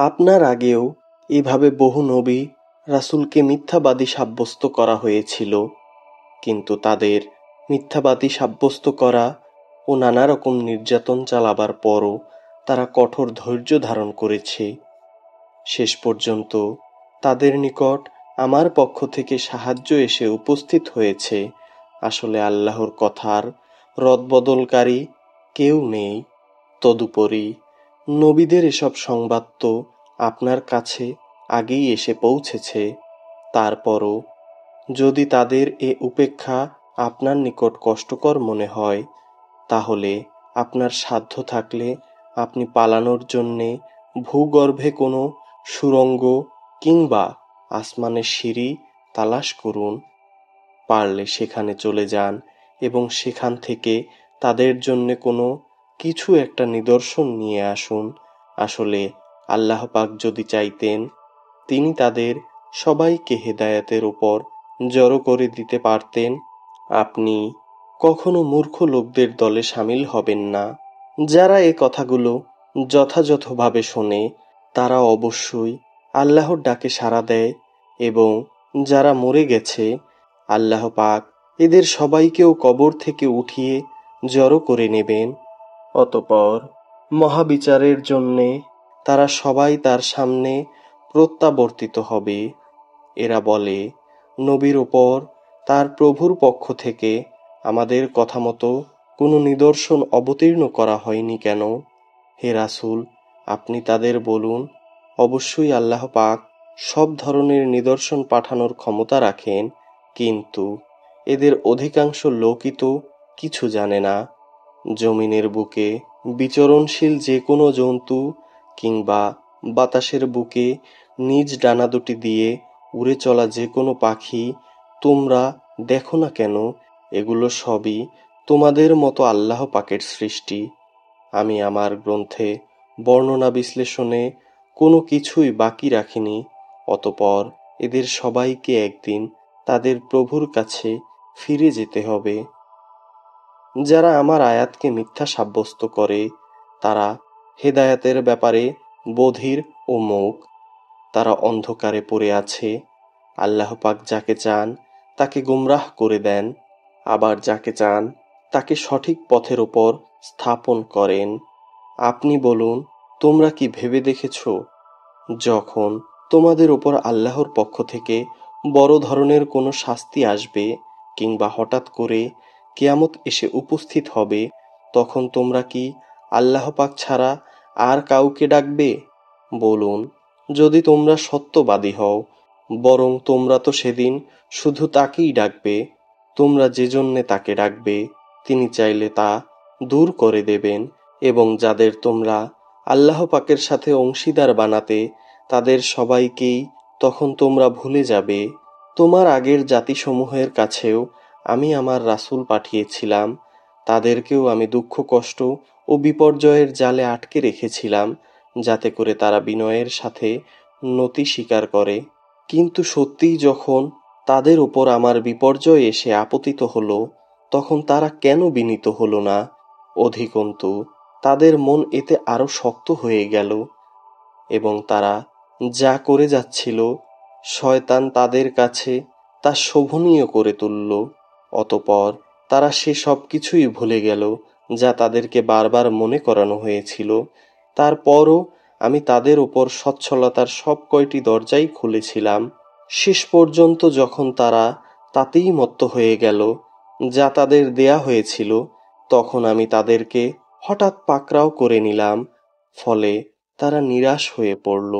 আপনার আগেও এভাবে বহু নবী রাসূলকে মিথ্যাবাদী সাব্যস্ত করা হয়েছিল, কিন্তু তাদের মিথ্যাবাদী সাব্যস্ত করা ও নানা রকম নির্যাতন চালাবার পরও তারা কঠোর ধৈর্য ধারণ করেছে। শেষ পর্যন্ত তাদের নিকট আমার পক্ষ থেকে সাহায্য এসে উপস্থিত হয়েছে। আসলে আল্লাহর কথার রদবদলকারী কেউ নেই। তদুপরি নবীদের এসব সংবাদ তো আপনার কাছে আগেই এসে পৌঁছেছে। তারপরও যদি তাদের এ উপেক্ষা আপনার নিকট কষ্টকর মনে হয়, তাহলে আপনার সাধ্য থাকলে আপনি পালানোর জন্যে ভূগর্ভে কোনো সুড়ঙ্গ কিংবা আসমানের সিঁড়ি তালাশ করুন। পারলে সেখানে চলে যান এবং সেখান থেকে তাদের জন্যে কোনো কিছু একটা নিদর্শন নিয়ে আসুন। আসলে আল্লাহ পাক যদি চাইতেন, তিনি তাদের সবাইকে হেদায়েতের উপর জড়ো করে দিতে পারতেন। আপনি কখনো মূর্খ লোকদের দলে সামিল হবেন না। যারা এ কথাগুলো যথাযথভাবে শোনে তারা অবশ্যই আল্লাহর ডাকে সাড়া দেয়, এবং যারা মরে গেছে আল্লাহ পাক এদের সবাইকেও কবর থেকে উঠিয়ে জড়ো করে নেবেন। অতঃপর মহাবিচারের জন্যে তারা সবাই তার সামনে প্রত্যাবর্তিত হবে। এরা বলে, নবীর ওপর তার প্রভুর পক্ষ থেকে আমাদের কথা মতো কোনো নিদর্শন অবতীর্ণ করা হয়নি কেন? হে রাসূল, আপনি তাদের বলুন, অবশ্যই আল্লাহ পাক সব ধরনের নিদর্শন পাঠানোর ক্ষমতা রাখেন, কিন্তু এদের অধিকাংশ লোকই তো কিছু জানে না। জমিনের বুকে বিচরণশীল যে কোনো জন্তু কিংবা বাতাসের বুকে নিজ ডানা দুটি দিয়ে উড়ে চলা যে কোনো পাখি তোমরা দেখো না কেন? এগুলো সবই তোমাদের মতো আল্লাহ পাকের সৃষ্টি। আমি আমার গ্রন্থে বর্ণনা বিশ্লেষণে কোনো কিছুই বাকি রাখিনি। অতঃপর এদের সবাইকে একদিন তাদের প্রভুর কাছে ফিরে যেতে হবে। যারা আমার আয়াতকে মিথ্যা সাব্যস্ত করে তারা হেদায়েতের ব্যাপারে বধির ও মূক। তারা অন্ধকারে পড়ে আছে। আল্লাহ পাক যাকে চান তাকে গুমরাহ করে দেন, আবার যাকে চান তাকে সঠিক পথের ওপর স্থাপন করেন। আপনি বলুন, তোমরা কি ভেবে দেখেছ, যখন তোমাদের ওপর আল্লাহর পক্ষ থেকে বড় ধরনের কোনো শাস্তি আসবে কিংবা হঠাৎ করে কিয়ামত এসে উপস্থিত হবে, তখন তোমরা কি আল্লাহ পাক ছাড়া আর কাউকে ডাকবে? বলুন, যদি তোমরা সত্যবাদী হও, বরং তোমরা তো সেদিন শুধু তাকেই ডাকবে। তোমরা যে জন্যে তাকে ডাকবে তিনি চাইলে তা দূর করে দেবেন, এবং যাদের তোমরা আল্লাহ পাকের সাথে অংশীদার বানাতে তাদের সবাইকেই তখন তোমরা ভুলে যাবে। তোমার আগের জাতিসমূহের কাছেও আমি আমার রাসূল পাঠিয়েছিলাম। তাদেরকেও আমি দুঃখ কষ্ট ও বিপর্যয়ের জালে আটকে রেখেছিলাম, যাতে করে তারা বিনয়ের সাথে নতি স্বীকার করে। কিন্তু সত্যিই যখন তাদের ওপর আমার বিপর্যয় এসে আপতিত হলো, তখন তারা কেন বিনীত হলো না? অধিকন্তু তাদের মন এতে আরো শক্ত হয়ে গেল, এবং তারা যা করে যাচ্ছিল শয়তান তাদের কাছে তা শোভনীয় করে তুলল। অতঃপর তারা সে সব কিছুই ভুলে গেল যা তাদেরকে বারবার মনে করানো হয়েছিল। তারপরও আমি তাদের ওপর সচ্ছলতার সব কয়টি দরজাই খুলেছিলাম। শেষ পর্যন্ত যখন তারা তাতেই মত্ত হয়ে গেল যা তাদের দেয়া হয়েছিল, তখন আমি তাদেরকে হঠাৎ পাকড়াও করে নিলাম। ফলে তারা নিরাশ হয়ে পড়ল।